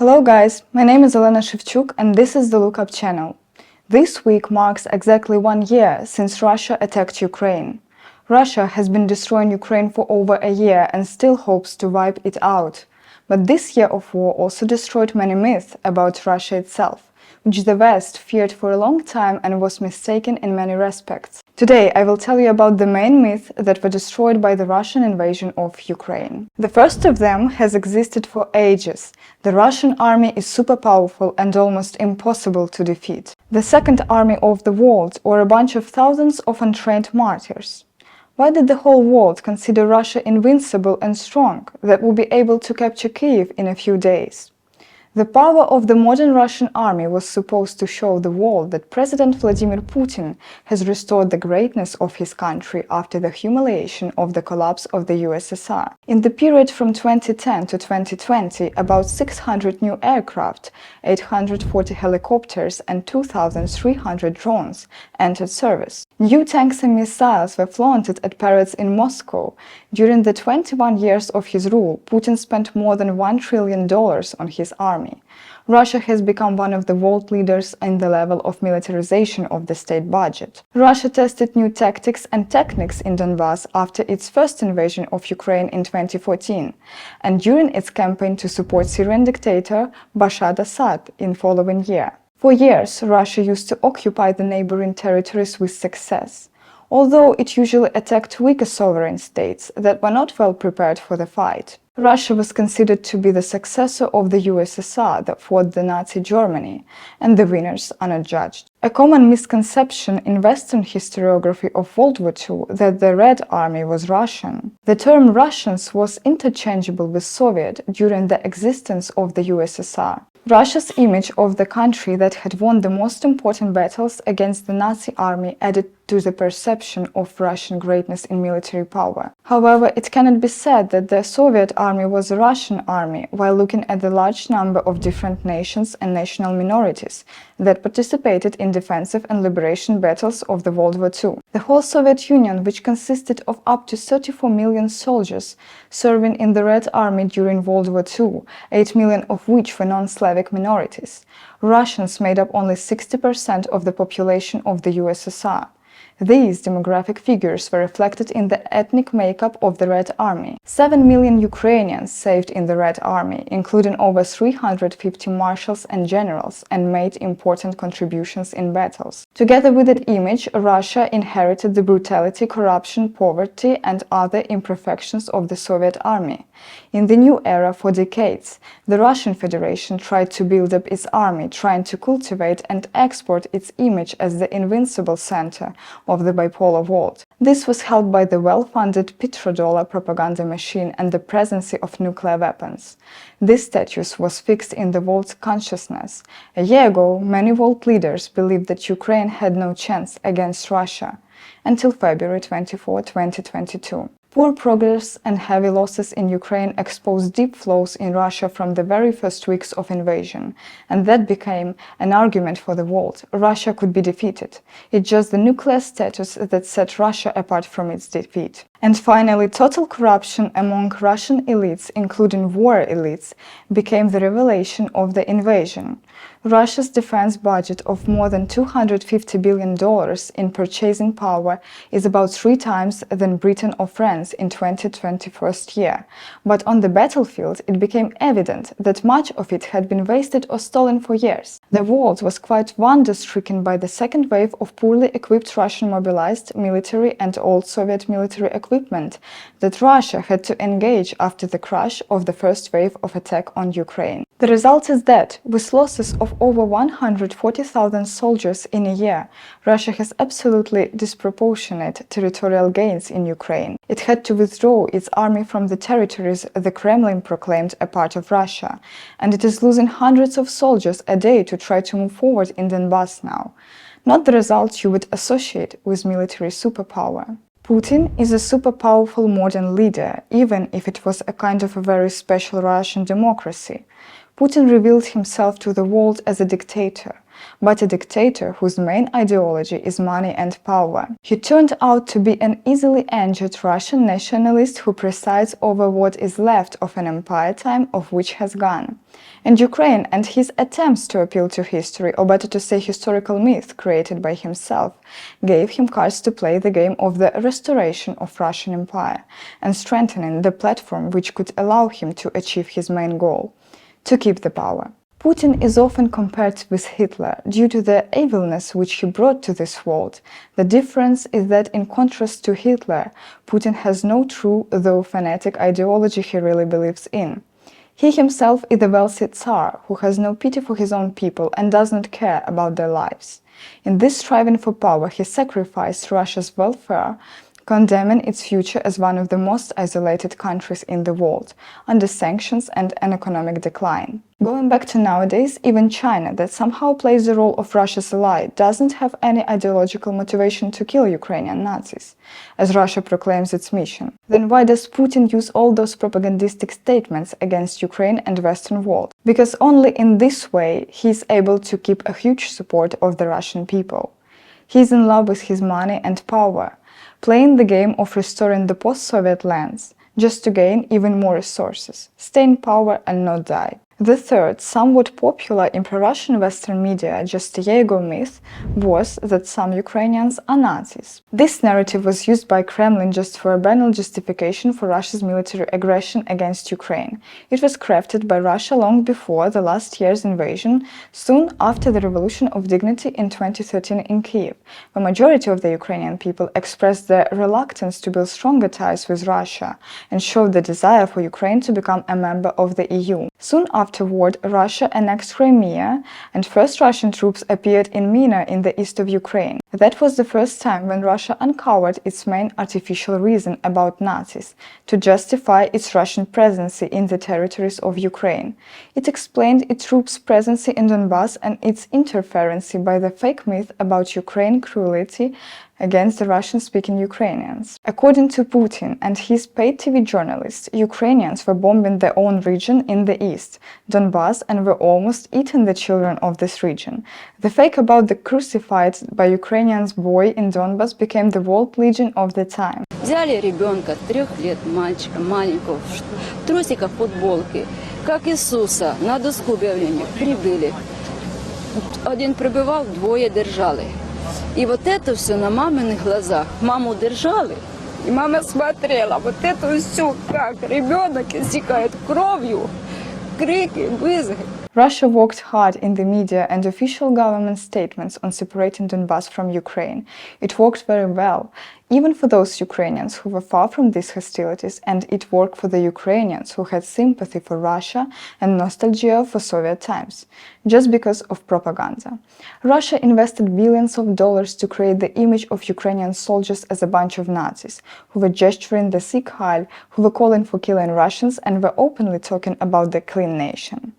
Hello guys, my name is Elena Shevchuk and this is the Lookup channel. This week marks exactly 1 year since Russia attacked Ukraine. Russia has been destroying Ukraine for over a year and still hopes to wipe it out. But this year of war also destroyed many myths about Russia itself, which the West feared for a long time and was mistaken in many respects. Today I will tell you about the main myths that were destroyed by the Russian invasion of Ukraine. The first of them has existed for ages. The Russian army is super powerful and almost impossible to defeat. The second army of the world, or a bunch of thousands of untrained martyrs. Why did the whole world consider Russia invincible and strong, that would be able to capture Kyiv in a few days? The power of the modern Russian army was supposed to show the world that President Vladimir Putin has restored the greatness of his country after the humiliation of the collapse of the USSR. In the period from 2010 to 2020, about 600 new aircraft, 840 helicopters and 2,300 drones entered service. New tanks and missiles were flaunted at parades in Moscow. During the 21 years of his rule, Putin spent more than $1 trillion on his army. Russia has become one of the world leaders in the level of militarization of the state budget. Russia tested new tactics and techniques in Donbass after its first invasion of Ukraine in 2014, and during its campaign to support Syrian dictator Bashar al-Assad in the following year. For years, Russia used to occupy the neighboring territories with success, although it usually attacked weaker sovereign states that were not well prepared for the fight. Russia was considered to be the successor of the USSR that fought the Nazi Germany, and the winners are not judged. A common misconception in Western historiography of World War II that the Red Army was Russian. The term Russians was interchangeable with Soviet during the existence of the USSR. Russia's image of the country that had won the most important battles against the Nazi army added to the perception of Russian greatness in military power. However, it cannot be said that the Soviet army was a Russian army while looking at the large number of different nations and national minorities that participated in defensive and liberation battles of the World War II. The whole Soviet Union, which consisted of up to 34 million soldiers serving in the Red Army during World War II, 8 million of which were non-Slavic minorities. Russians made up only 60% of the population of the USSR. These demographic figures were reflected in the ethnic makeup of the Red Army. 7 million Ukrainians served in the Red Army, including over 350 marshals and generals, and made important contributions in battles. Together with that image, Russia inherited the brutality, corruption, poverty, and other imperfections of the Soviet army. In the new era, for decades, the Russian Federation tried to build up its army, trying to cultivate and export its image as the invincible center of the bipolar world. This was helped by the well-funded petrodollar propaganda machine and the presence of nuclear weapons. This status was fixed in the world's consciousness. A year ago, many world leaders believed that Ukraine had no chance against Russia, until February 24, 2022. Poor progress and heavy losses in Ukraine exposed deep flaws in Russia from the very first weeks of invasion, and that became an argument for the world. Russia could be defeated. It's just the nuclear status that set Russia apart from its defeat. And finally, total corruption among Russian elites, including war elites, became the revelation of the invasion. Russia's defense budget of more than $250 billion in purchasing power is about 3 times than Britain or France in 2021 year. But on the battlefield, it became evident that much of it had been wasted or stolen for years. The world was quite wonder-stricken by the second wave of poorly equipped Russian mobilized military and old Soviet military equipment that Russia had to engage after the crash of the first wave of attack on Ukraine. The result is that, with losses of over 140,000 soldiers in a year, Russia has absolutely disproportionate territorial gains in Ukraine. It had to withdraw its army from the territories the Kremlin proclaimed a part of Russia, and it is losing hundreds of soldiers a day to try to move forward in Donbass now. Not the results you would associate with military superpower. Putin is a super powerful modern leader, even if it was a kind of a very special Russian democracy. Putin revealed himself to the world as a dictator, but a dictator whose main ideology is money and power. He turned out to be an easily injured Russian nationalist who presides over what is left of an empire time of which has gone. And Ukraine and his attempts to appeal to history, or better to say historical myth created by himself, gave him cards to play the game of the restoration of Russian Empire and strengthening the platform which could allow him to achieve his main goal, to keep the power. Putin is often compared with Hitler due to the evilness which he brought to this world. The difference is that in contrast to Hitler, Putin has no true, though fanatic, ideology he really believes in. He himself is a wealthy Tsar who has no pity for his own people and does not care about their lives. In this striving for power, he sacrificed Russia's welfare, condemning its future as one of the most isolated countries in the world, under sanctions and an economic decline. Going back to nowadays, even China, that somehow plays the role of Russia's ally, doesn't have any ideological motivation to kill Ukrainian Nazis, as Russia proclaims its mission. Then why does Putin use all those propagandistic statements against Ukraine and Western world? Because only in this way he is able to keep a huge support of the Russian people. He is in love with his money and power, playing the game of restoring the post-Soviet lands, just to gain even more resources, stay in power and not die. The third, somewhat popular in pro-Russian Western media just a year ago myth was that some Ukrainians are Nazis. This narrative was used by Kremlin just for a banal justification for Russia's military aggression against Ukraine. It was crafted by Russia long before the last year's invasion, soon after the Revolution of Dignity in 2013 in Kyiv. The majority of the Ukrainian people expressed their reluctance to build stronger ties with Russia and showed the desire for Ukraine to become a member of the EU. Soon afterward, Russia annexed Crimea, and first Russian troops appeared in Mina in the east of Ukraine. That was the first time when Russia uncovered its main artificial reason about Nazis, to justify its Russian presence in the territories of Ukraine. It explained its troops' presence in Donbass and its interference by the fake myth about Ukraine cruelty against the Russian-speaking Ukrainians. According to Putin and his paid TV journalists, Ukrainians were bombing their own region in the east, Donbass, and were almost eating the children of this region. The fake about the crucified by Ukrainians boy in Donbass became the world legend of the time. Взяли ребенка 3 лет, мальчика маленького, в трусиках, футболке, как Иисуса, на доску объявления прибили. Один прибивал, 2 держали. И вот это все на маминых глазах. Маму держали, и мама смотрела. Вот это все, как ребенок истекает кровью, крики, визги. Russia worked hard in the media and official government statements on separating Donbass from Ukraine. It worked very well, even for those Ukrainians who were far from these hostilities, and it worked for the Ukrainians who had sympathy for Russia and nostalgia for Soviet times, just because of propaganda. Russia invested billions of dollars to create the image of Ukrainian soldiers as a bunch of Nazis, who were gesturing the Sikh Heil, who were calling for killing Russians and were openly talking about the clean nation.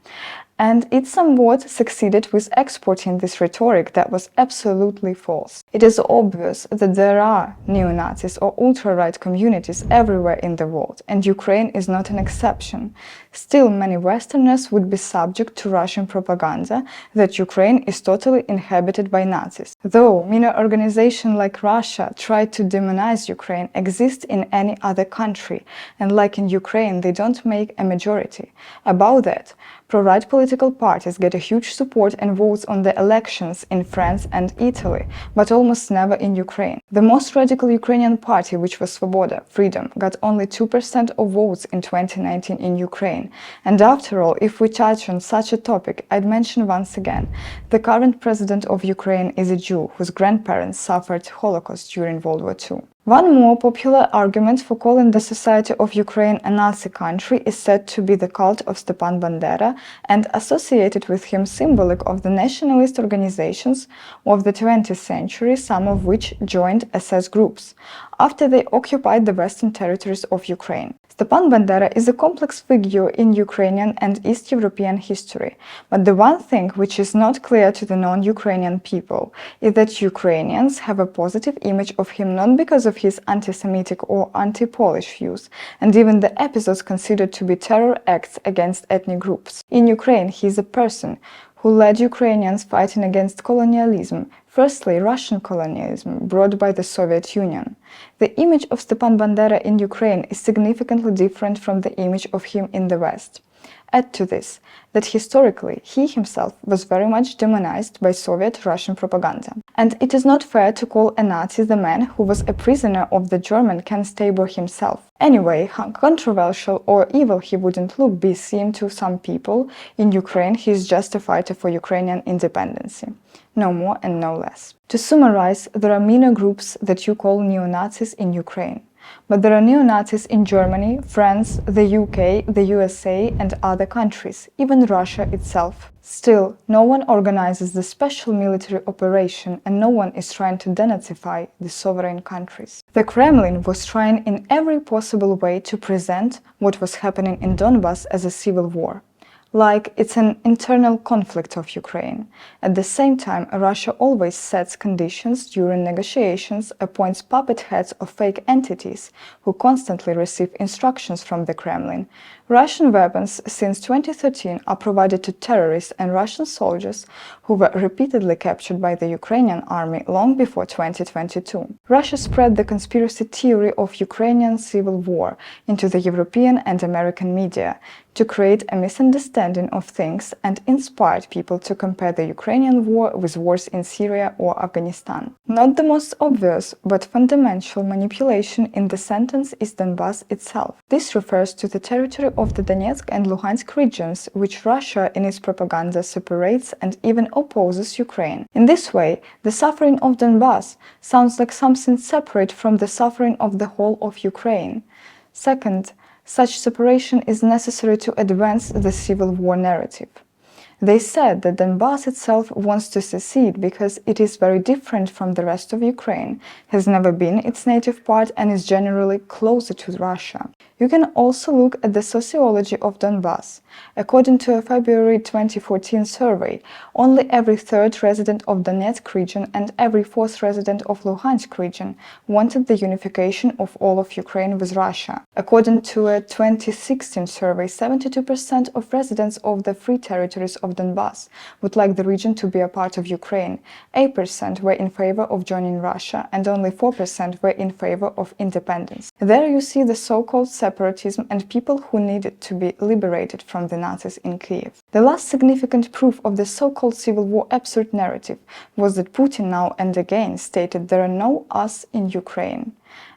And it somewhat succeeded with exporting this rhetoric that was absolutely false. It is obvious that there are neo-Nazis or ultra-right communities everywhere in the world, and Ukraine is not an exception. Still, many Westerners would be subject to Russian propaganda that Ukraine is totally inhabited by Nazis. Though minor organizations like Russia try to demonize Ukraine exist in any other country, and like in Ukraine, they don't make a majority. About that, pro-right political parties get a huge support and votes on the elections in France and Italy, but almost never in Ukraine. The most radical Ukrainian party, which was Svoboda, Freedom, got only 2% of votes in 2019 in Ukraine. And after all, if we touch on such a topic, I'd mention once again, the current president of Ukraine is a Jew whose grandparents suffered Holocaust during World War II. One more popular argument for calling the society of Ukraine a Nazi country is said to be the cult of Stepan Bandera, and associated with him symbolic of the nationalist organizations of the 20th century, some of which joined SS groups, after they occupied the western territories of Ukraine. Stepan Bandera is a complex figure in Ukrainian and East European history, but the one thing which is not clear to the non-Ukrainian people is that Ukrainians have a positive image of him not because of his anti-Semitic or anti-Polish views, and even the episodes considered to be terror acts against ethnic groups. In Ukraine, he is a person who led Ukrainians fighting against colonialism, firstly Russian colonialism brought by the Soviet Union. The image of Stepan Bandera in Ukraine is significantly different from the image of him in the West. Add to this that historically he himself was very much demonized by Soviet-Russian propaganda. And it is not fair to call a Nazi the man who was a prisoner of the German Constable himself. Anyway, how controversial or evil he wouldn't look be seen to some people, in Ukraine he is just a fighter for Ukrainian independence. No more and no less. To summarize, there are minor groups that you call neo-Nazis in Ukraine. But there are neo-Nazis in Germany, France, the UK, the USA and other countries, even Russia itself. Still, no one organizes the special military operation and no one is trying to denazify the sovereign countries. The Kremlin was trying in every possible way to present what was happening in Donbass as a civil war. Like it's an internal conflict of Ukraine. At the same time, Russia always sets conditions during negotiations, appoints puppet heads of fake entities who constantly receive instructions from the Kremlin. Russian weapons since 2013 are provided to terrorists and Russian soldiers who were repeatedly captured by the Ukrainian army long before 2022. Russia spread the conspiracy theory of Ukrainian civil war into the European and American media to create a misunderstanding of things and inspired people to compare the Ukrainian war with wars in Syria or Afghanistan. Not the most obvious, but fundamental manipulation in the sentence is Donbass itself. This refers to the territory of the Donetsk and Luhansk regions, which Russia in its propaganda separates and even opposes Ukraine. In this way, the suffering of Donbass sounds like something separate from the suffering of the whole of Ukraine. Second, such separation is necessary to advance the civil war narrative. They said that Donbass itself wants to secede because it is very different from the rest of Ukraine, has never been its native part and is generally closer to Russia. You can also look at the sociology of Donbass. According to a February 2014 survey, only every third resident of Donetsk region and every fourth resident of Luhansk region wanted the unification of all of Ukraine with Russia. According to a 2016 survey, 72% of residents of the free territories of Donbass would like the region to be a part of Ukraine, 8% were in favor of joining Russia, and only 4% were in favor of independence. There you see the so-called separatism and people who needed to be liberated from the Nazis in Kyiv. The last significant proof of the so-called civil war absurd narrative was that Putin now and again stated there are no us in Ukraine,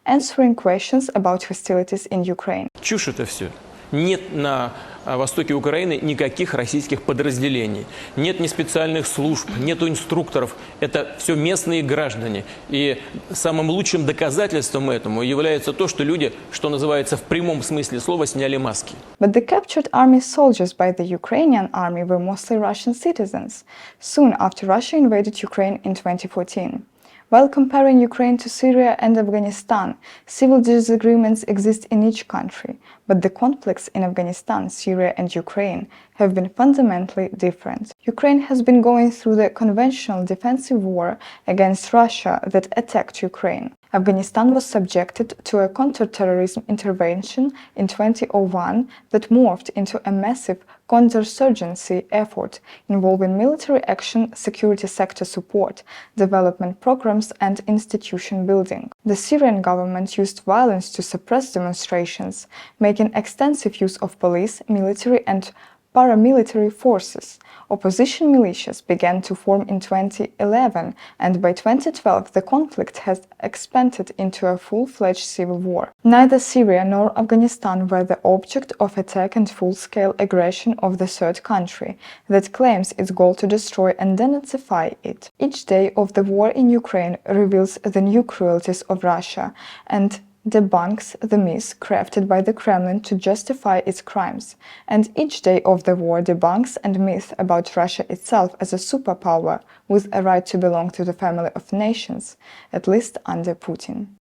answering questions about hostilities in Ukraine. Чушь это все. Нет на востоке Украины никаких российских подразделений. Нет ни специальных служб, нету инструкторов. Это все местные граждане. И самым лучшим доказательством этому является то, что люди, что называется в прямом смысле слова, сняли маски. But the captured army soldiers by the Ukrainian army were mostly Russian citizens, soon after Russia invaded Ukraine in 2014. While comparing Ukraine to Syria and Afghanistan, civil disagreements exist in each country, but the conflicts in Afghanistan, Syria and Ukraine have been fundamentally different. Ukraine has been going through the conventional defensive war against Russia that attacked Ukraine. Afghanistan was subjected to a counter-terrorism intervention in 2001 that morphed into a massive counterinsurgency effort involving military action, security sector support, development programs and institution building. The Syrian government used violence to suppress demonstrations, making extensive use of police, military and paramilitary forces. Opposition militias began to form in 2011, and by 2012 the conflict has expanded into a full-fledged civil war. Neither Syria nor Afghanistan were the object of attack and full-scale aggression of the third country that claims its goal to destroy and denazify it. Each day of the war in Ukraine reveals the new cruelties of Russia and debunks the myths crafted by the Kremlin to justify its crimes, and each day of the war debunks and myth about Russia itself as a superpower with a right to belong to the family of nations, at least under Putin.